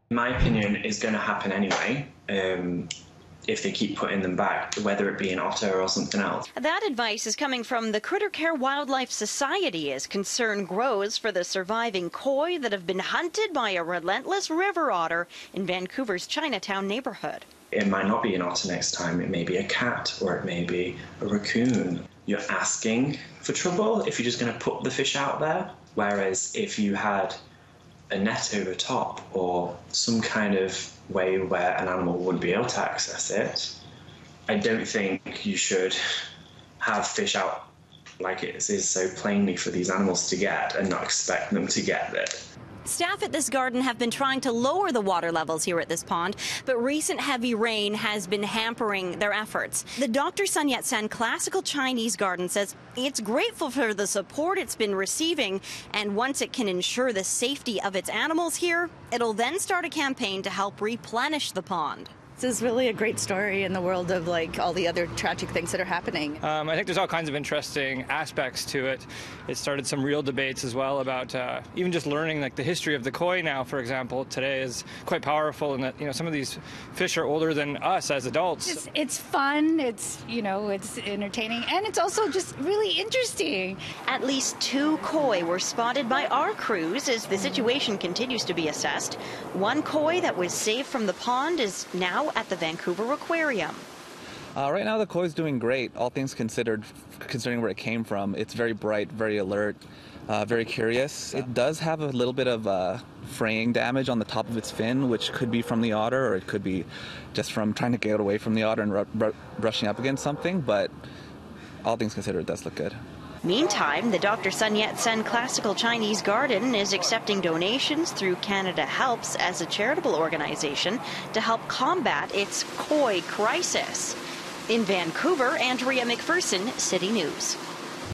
In my opinion, is going to happen anyway. If they keep putting them back, whether it be an otter or something else. That advice is coming from the Critter Care Wildlife Society as concern grows for the surviving koi that have been hunted by a relentless river otter in Vancouver's Chinatown neighborhood. It might not be an otter next time, it may be a cat or it may be a raccoon. You're asking for trouble if you're just going to put the fish out there. Whereas if you had a net over top or some kind of way where an animal wouldn't be able to access it, I don't think you should have fish out like it is so plainly for these animals to get and not expect them to get it. Staff at this garden have been trying to lower the water levels here at this pond, but recent heavy rain has been hampering their efforts. The Dr. Sun Yat-sen Classical Chinese Garden says it's grateful for the support it's been receiving, and once it can ensure the safety of its animals here, it'll then start a campaign to help replenish the pond. This is really a great story in the world of all the other tragic things that are happening. I think there's all kinds of interesting aspects to it. It started some real debates as well about even just learning the history of the koi now, for example, today is quite powerful in that, some of these fish are older than us as adults. It's fun, it's entertaining, and it's also just really interesting. At least 2 koi were spotted by our crews as the situation continues to be assessed. 1 koi that was saved from the pond is now at the Vancouver Aquarium. Right now the koi is doing great, all things considered, considering where it came from. It's very bright, very alert, very curious. It does have a little bit of fraying damage on the top of its fin, which could be from the otter, or it could be just from trying to get away from the otter and brushing up against something, but all things considered, it does look good. Meantime, the Dr. Sun Yat-sen Classical Chinese Garden is accepting donations through Canada Helps as a charitable organization to help combat its koi crisis. In Vancouver, Andrea Macpherson, City News.